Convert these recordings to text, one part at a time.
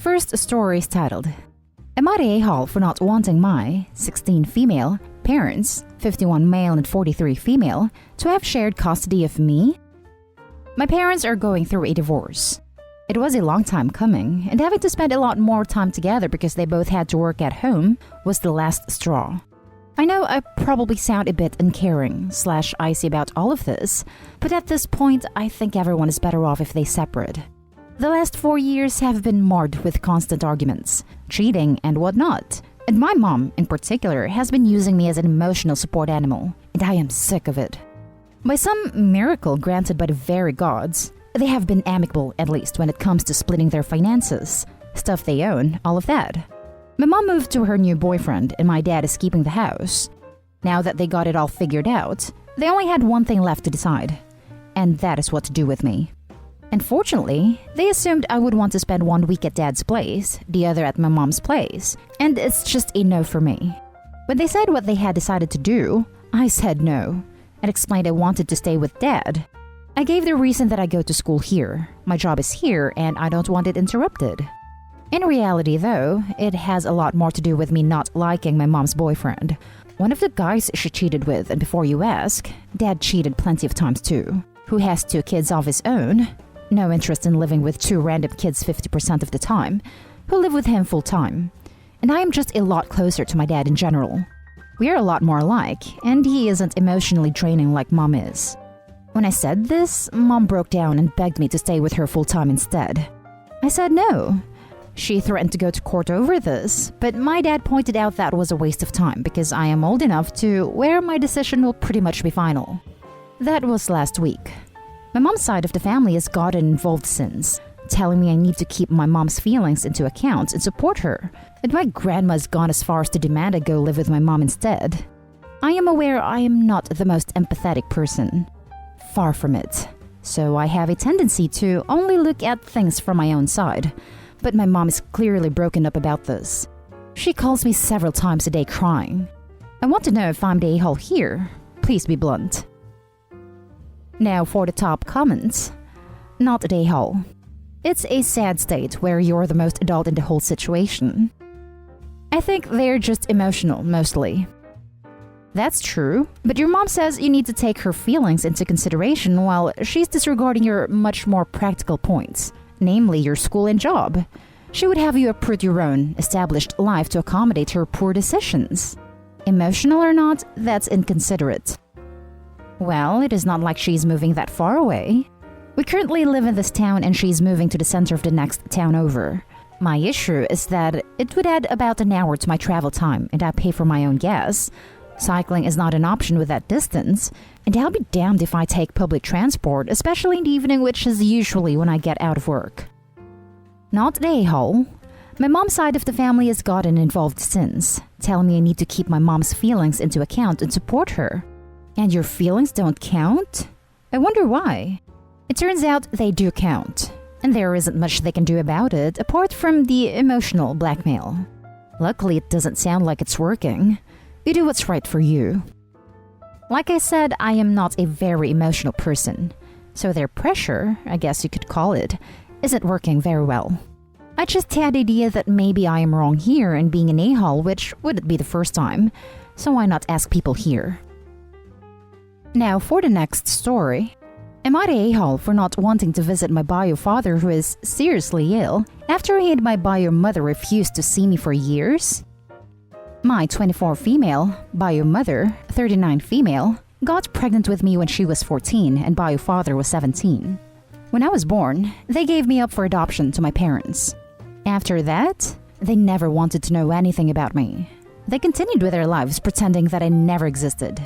First story is titled, Am I the a-hole for not wanting my 16 female parents, 51 male and 43 female, to have shared custody of me? My parents are going through a divorce. It was a long time coming, and having to spend a lot more time together because they both had to work at home was the last straw. I know I probably sound a bit uncaring / icy about all of this, but at this point I think everyone is better off if they separate. The last 4 years have been marred with constant arguments, cheating and whatnot, and my mom in particular has been using me as an emotional support animal, and I am sick of it. By some miracle granted by the very gods, they have been amicable, at least when it comes to splitting their finances, stuff they own, all of that. My mom moved to her new boyfriend and my dad is keeping the house. Now that they got it all figured out, they only had one thing left to decide, and that is what to do with me. Unfortunately, they assumed I would want to spend 1 week at dad's place, the other at my mom's place, and it's just a no for me. When they said what they had decided to do, I said no, and explained I wanted to stay with dad. I gave the reason that I go to school here, my job is here, and I don't want it interrupted. In reality though, it has a lot more to do with me not liking my mom's boyfriend. One of the guys she cheated with, and before you ask, dad cheated plenty of times too, who has 2 kids of his own, no interest in living with 2 random kids 50% of the time, who live with him full time. And I am just a lot closer to my dad in general. We are a lot more alike, and he isn't emotionally draining like mom is. When I said this, mom broke down and begged me to stay with her full time instead. I said no. She threatened to go to court over this, but my dad pointed out that was a waste of time because I am old enough to where my decision will pretty much be final. That was last week. My mom's side of the family has gotten involved since, telling me I need to keep my mom's feelings into account and support her, and my grandma's gone as far as to demand I go live with my mom instead. I am aware I am not the most empathetic person. Far from it. So I have a tendency to only look at things from my own side, but my mom is clearly broken up about this. She calls me several times a day crying. I want to know if I'm the a-hole here. Please be blunt. Now for the top comments. Not the a-hole. It's a sad state where you're the most adult in the whole situation. I think they're just emotional, mostly. That's true, but your mom says you need to take her feelings into consideration while she's disregarding your much more practical points, namely your school and job. She would have you uproot your own, established life to accommodate her poor decisions. Emotional or not, that's inconsiderate. Well, it is not like she's moving that far away. We currently live in this town and she's moving to the center of the next town over. My issue is that it would add about an hour to my travel time and I pay for my own gas. Cycling is not an option with that distance, and I'll be damned if I take public transport, especially in the evening, which is usually when I get out of work. Not the a-hole. My mom's side of the family has gotten involved since, telling me I need to keep my mom's feelings into account and support her. And your feelings don't count? I wonder why. It turns out they do count, and there isn't much they can do about it apart from the emotional blackmail. Luckily, it doesn't sound like it's working. You do what's right for you. Like I said, I am not a very emotional person, so their pressure, I guess you could call it, isn't working very well. I just had the idea that maybe I am wrong here in being an a-hole, which wouldn't be the first time, so why not ask people here? Now for the next story. Am I the a-hole for not wanting to visit my bio father who is seriously ill after he and my bio mother refused to see me for years? My 24 female, bio mother, 39 female, got pregnant with me when she was 14 and bio father was 17. When I was born, they gave me up for adoption to my parents. After that, they never wanted to know anything about me. They continued with their lives pretending that I never existed.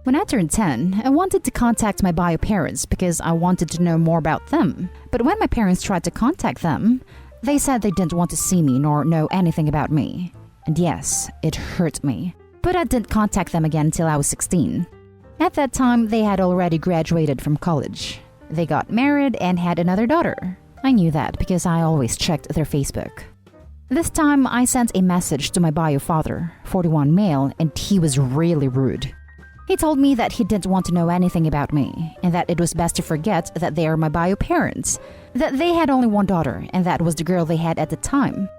When I turned 10, I wanted to contact my bio parents because I wanted to know more about them. But when my parents tried to contact them, they said they didn't want to see me nor know anything about me. And yes, it hurt me. But I didn't contact them again until I was 16. At that time, they had already graduated from college. They got married and had another daughter. I knew that because I always checked their Facebook. This time, I sent a message to my bio father, 41 male, and he was really rude. He told me that he didn't want to know anything about me, and that it was best to forget that they are my bio parents, that they had only one daughter, and that was the girl they had at the time.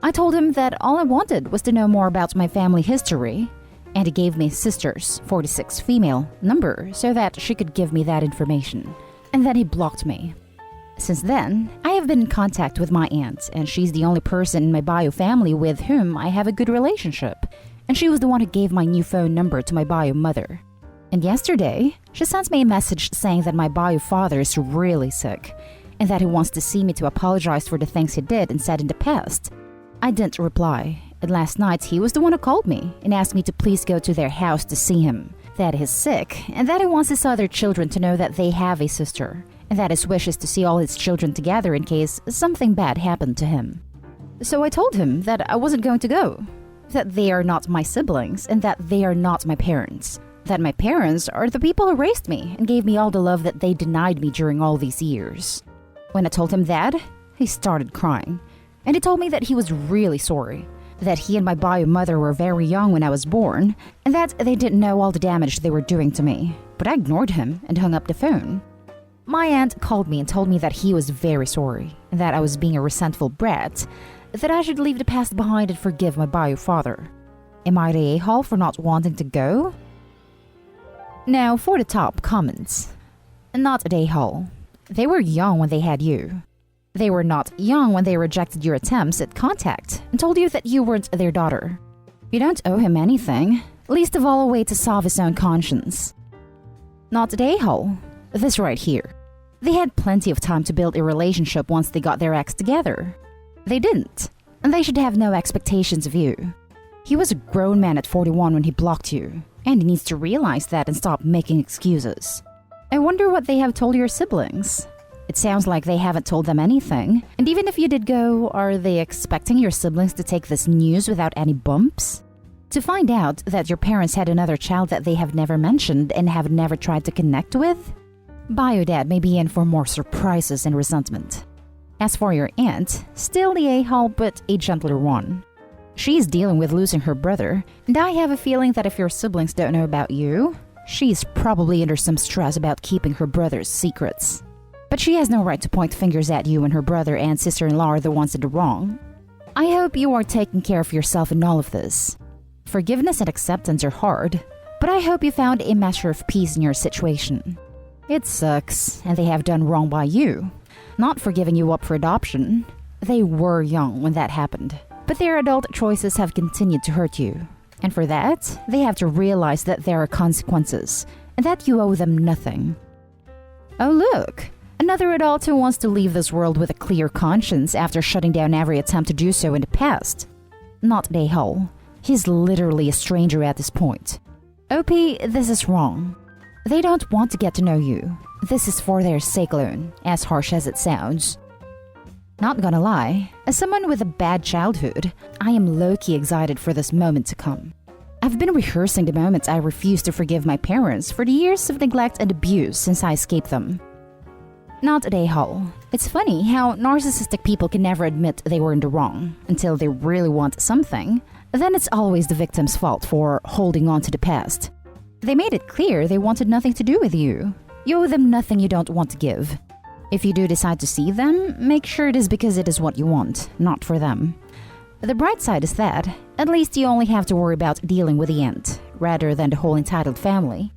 I told him that all I wanted was to know more about my family history, and he gave me his sister's, 46 female, number so that she could give me that information, and then he blocked me. Since then, I have been in contact with my aunt, and she's the only person in my bio family with whom I have a good relationship, and she was the one who gave my new phone number to my bio mother. And yesterday, she sent me a message saying that my bio father is really sick, and that he wants to see me to apologize for the things he did and said in the past. I didn't reply, and last night he was the one who called me and asked me to please go to their house to see him, that he's sick, and that he wants his other children to know that they have a sister, and that his wish is to see all his children together in case something bad happened to him. So I told him that I wasn't going to go, that they are not my siblings, and that they are not my parents, that my parents are the people who raised me and gave me all the love that they denied me during all these years. When I told him that, he started crying, and he told me that he was really sorry, that he and my bio mother were very young when I was born, and that they didn't know all the damage they were doing to me, but I ignored him and hung up the phone. My aunt called me and told me that he was very sorry, and that I was being a resentful brat, that I should leave the past behind and forgive my bio father. Am I the a-hole for not wanting to go? Now for the top comments. Not an a-hole. They were young when they had you. They were not young when they rejected your attempts at contact and told you that you weren't their daughter. You don't owe him anything, least of all a way to solve his own conscience. Not an a-hole. This right here. They had plenty of time to build a relationship once they got their acts together. They didn't, and they should have no expectations of you. He was a grown man at 41 when he blocked you, and he needs to realize that and stop making excuses. I wonder what they have told your siblings. It sounds like they haven't told them anything, and even if you did go, are they expecting your siblings to take this news without any bumps? To find out that your parents had another child that they have never mentioned and have never tried to connect with? Bio dad may be in for more surprises and resentment. As for your aunt, still the a-hole but a gentler one. She's dealing with losing her brother, and I have a feeling that if your siblings don't know about you, she's probably under some stress about keeping her brother's secrets. But she has no right to point fingers at you when her brother and sister-in-law are the ones that are wrong. I hope you are taking care of yourself in all of this. Forgiveness and acceptance are hard, but I hope you found a measure of peace in your situation. It sucks, and they have done wrong by you, not for giving you up for adoption. They were young when that happened, but their adult choices have continued to hurt you. And for that, they have to realize that there are consequences, and that you owe them nothing. Oh look! Another adult who wants to leave this world with a clear conscience after shutting down every attempt to do so in the past. Not an a-hole. He's literally a stranger at this point. OP, this is wrong. They don't want to get to know you. This is for their sake alone, as harsh as it sounds. Not gonna lie, as someone with a bad childhood, I am low-key excited for this moment to come. I've been rehearsing the moments I refuse to forgive my parents for the years of neglect and abuse since I escaped them. Not an a-hole. It's funny how narcissistic people can never admit they were in the wrong until they really want something. Then it's always the victim's fault for holding on to the past. They made it clear they wanted nothing to do with you. You owe them nothing you don't want to give. If you do decide to see them, make sure it is because it is what you want, not for them. The bright side is that, at least you only have to worry about dealing with the aunt, rather than the whole entitled family.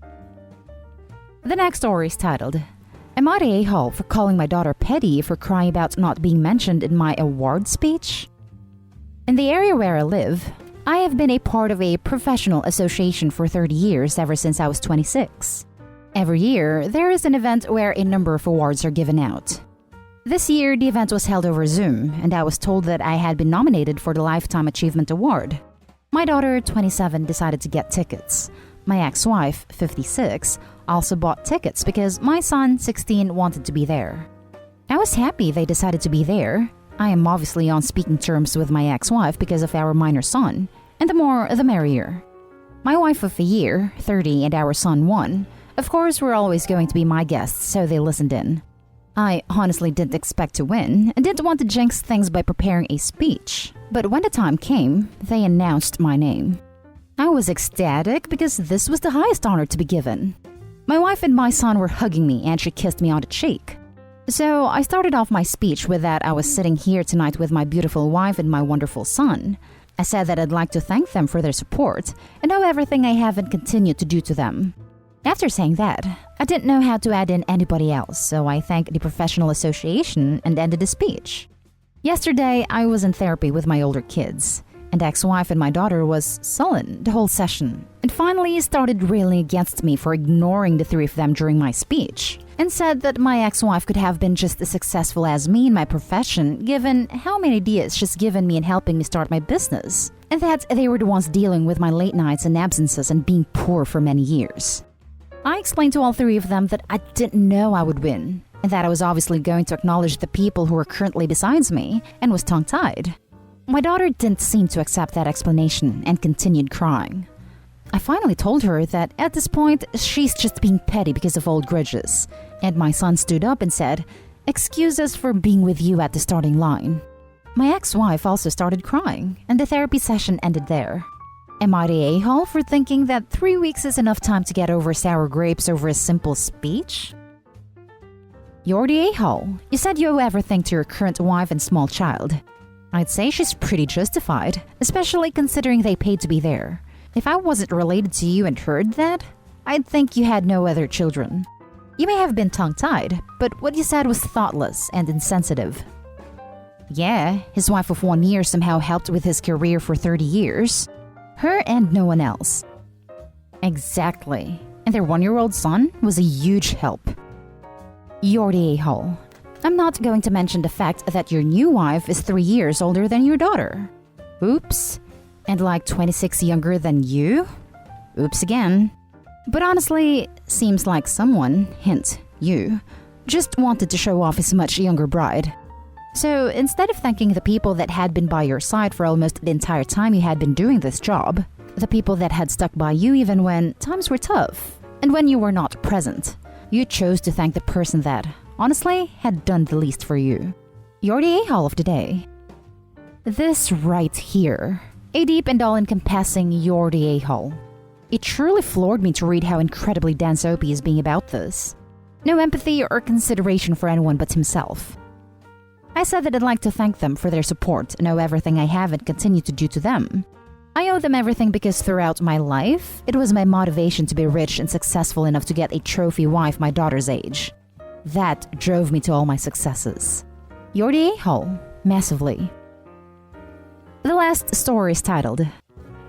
The next story is titled, Am I the a-hole for calling my daughter petty for crying about not being mentioned in my award speech? In the area where I live, I have been a part of a professional association for 30 years ever since I was 26. Every year, there is an event where a number of awards are given out. This year, the event was held over Zoom, and I was told that I had been nominated for the Lifetime Achievement Award. My daughter, 27, decided to get tickets. My ex-wife, 56, also bought tickets because my son, 16, wanted to be there. I was happy they decided to be there. I am obviously on speaking terms with my ex-wife because of our minor son, and the more, the merrier. My wife of a year, 30, and our son, 1, of course were always going to be my guests, so they listened in. I honestly didn't expect to win, and didn't want to jinx things by preparing a speech, but when the time came, they announced my name. I was ecstatic because this was the highest honor to be given. My wife and my son were hugging me and she kissed me on the cheek. So I started off my speech with that I was sitting here tonight with my beautiful wife and my wonderful son. I said that I'd like to thank them for their support and know everything I have and continue to do to them. After saying that, I didn't know how to add in anybody else, so I thanked the professional association and ended the speech. Yesterday, I was in therapy with my older kids, and ex-wife and my daughter was sullen the whole session, and finally started railing against me for ignoring the three of them during my speech, and said that my ex-wife could have been just as successful as me in my profession given how many ideas she's given me in helping me start my business, and that they were the ones dealing with my late nights and absences and being poor for many years. I explained to all three of them that I didn't know I would win, and that I was obviously going to acknowledge the people who were currently besides me, and was tongue-tied. My daughter didn't seem to accept that explanation and continued crying. I finally told her that at this point, she's just being petty because of old grudges, and my son stood up and said, "Excuse us for being with you at the starting line." My ex-wife also started crying, and the therapy session ended there. Am I the a-hole for thinking that 3 weeks is enough time to get over sour grapes over a simple speech? You're the a-hole. You said you owe everything to your current wife and small child. I'd say she's pretty justified, especially considering they paid to be there. If I wasn't related to you and heard that, I'd think you had no other children. You may have been tongue-tied, but what you said was thoughtless and insensitive. Yeah, his wife of 1 year somehow helped with his career for 30 years. Her and no one else. Exactly. And their 1-year-old son was a huge help. You're the a-hole. I'm not going to mention the fact that your new wife is 3 years older than your daughter. Oops. And like 26 younger than you? Oops again. But honestly, seems like someone, hint, you, just wanted to show off his much younger bride. So instead of thanking the people that had been by your side for almost the entire time you had been doing this job, the people that had stuck by you even when times were tough, and when you were not present, you chose to thank the person that, honestly, had done the least for you. You're the a-hole of the day. This right here, a deep and all-encompassing you're the a-hole. It truly floored me to read how incredibly dense Opie is being about this. No empathy or consideration for anyone but himself. I said that I'd like to thank them for their support and owe everything I have and continue to do to them. I owe them everything because throughout my life, it was my motivation to be rich and successful enough to get a trophy wife my daughter's age. That drove me to all my successes. You're the a-hole, massively. The last story is titled,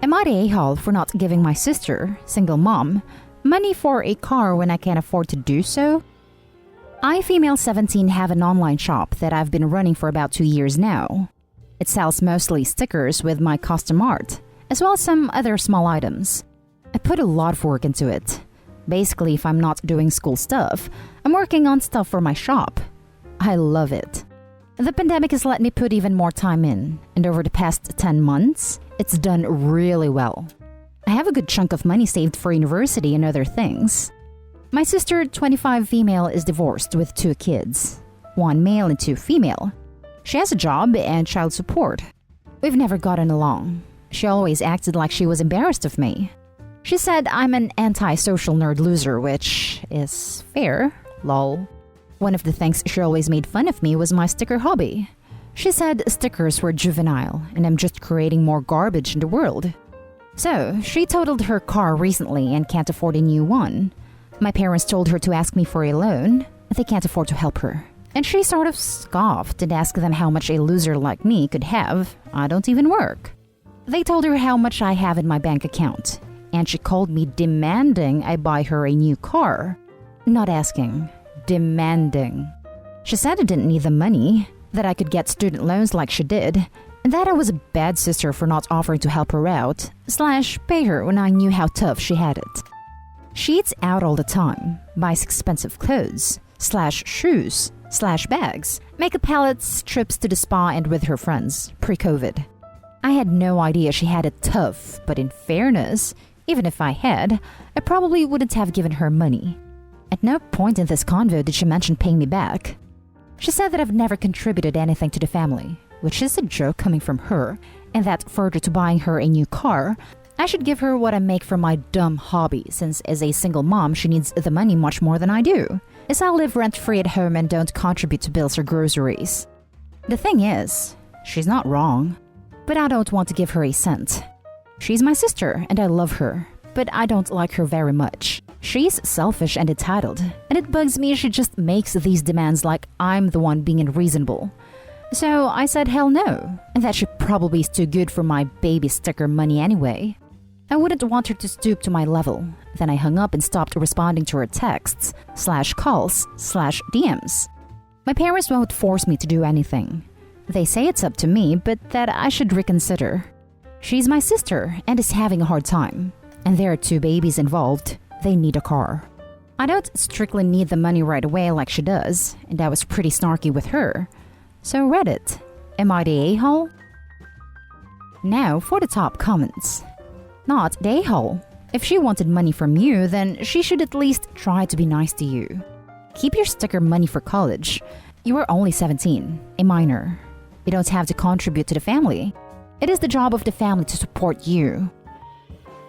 Am I the a-hole for not giving my sister, single mom, money for a car when I can't afford to do so? I, female 17, have an online shop that I've been running for about 2 years now. It sells mostly stickers with my custom art, as well as some other small items. I put a lot of work into it. Basically, if I'm not doing school stuff, I'm working on stuff for my shop. I love it. The pandemic has let me put even more time in, and over the past 10 months, it's done really well. I have a good chunk of money saved for university and other things. My sister, 25 female, is divorced with 2 kids, 1 male and 2 female. She has a job and child support. We've never gotten along. She always acted like she was embarrassed of me. She said I'm an anti-social nerd loser, which is fair, lol. One of the things she always made fun of me was my sticker hobby. She said stickers were juvenile and I'm just creating more garbage in the world. So, she totaled her car recently and can't afford a new one. My parents told her to ask me for a loan. They can't afford to help her. And she sort of scoffed and asked them how much a loser like me could have. I don't even work. They told her how much I have in my bank account. And she called me demanding I buy her a new car. Not asking, demanding. She said I didn't need the money, that I could get student loans like she did, and that I was a bad sister for not offering to help her out, / pay her when I knew how tough she had it. She eats out all the time, buys expensive clothes, / shoes, / bags, makeup palettes, trips to the spa and with her friends, pre-COVID. I had no idea she had it tough, but in fairness, even if I had, I probably wouldn't have given her money. At no point in this convo did she mention paying me back. She said that I've never contributed anything to the family, which is a joke coming from her, and that further to buying her a new car, I should give her what I make from my dumb hobby, since as a single mom, she needs the money much more than I do, as I live rent-free at home and don't contribute to bills or groceries. The thing is, she's not wrong, but I don't want to give her a cent. She's my sister and I love her, but I don't like her very much. She's selfish and entitled, and it bugs me she just makes these demands like I'm the one being unreasonable. So I said hell no, and that she probably is too good for my baby sticker money anyway. I wouldn't want her to stoop to my level. Then I hung up and stopped responding to her texts, /calls/DMs. My parents won't force me to do anything. They say it's up to me, but that I should reconsider. She's my sister and is having a hard time, and there are 2 babies involved. They need a car. I don't strictly need the money right away like she does, and I was pretty snarky with her. So Reddit, am I the a-hole? Now for the top comments. Not the a-hole. If she wanted money from you, then she should at least try to be nice to you. Keep your sticker money for college. You are only 17, a minor. You don't have to contribute to the family. It is the job of the family to support you.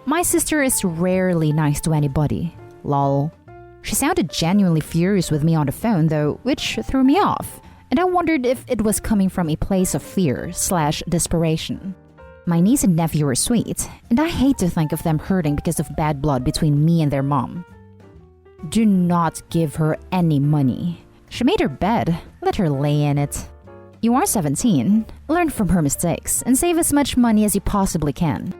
My sister is rarely nice to anybody. Lol. She sounded genuinely furious with me on the phone though, which threw me off. And I wondered if it was coming from a place of fear/desperation. My niece and nephew are sweet, and I hate to think of them hurting because of bad blood between me and their mom. Do not give her any money. She made her bed, let her lay in it. You are 17, learn from her mistakes, and save as much money as you possibly can.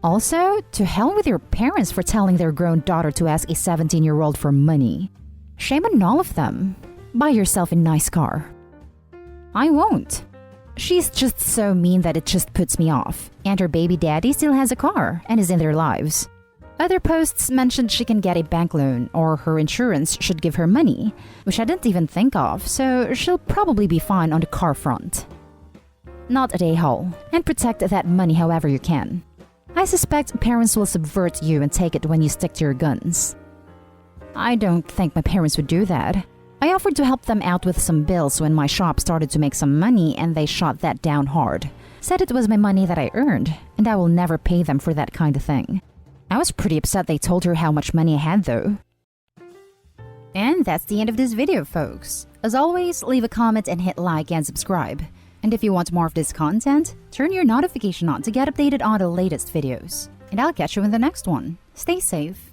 Also, to hell with your parents for telling their grown daughter to ask a 17-year-old for money. Shame on all of them. Buy yourself a nice car. I won't. She's just so mean that it just puts me off, and her baby daddy still has a car and is in their lives. Other posts mentioned she can get a bank loan or her insurance should give her money, which I didn't even think of, so she'll probably be fine on the car front. Not at a-hole, and protect that money however you can. I suspect parents will subvert you and take it when you stick to your guns. I don't think my parents would do that. I offered to help them out with some bills when my shop started to make some money and they shot that down hard. Said it was my money that I earned, and I will never pay them for that kind of thing. I was pretty upset they told her how much money I had though. And that's the end of this video, folks. As always, leave a comment and hit like and subscribe. And if you want more of this content, turn your notification on to get updated on the latest videos. And I'll catch you in the next one. Stay safe.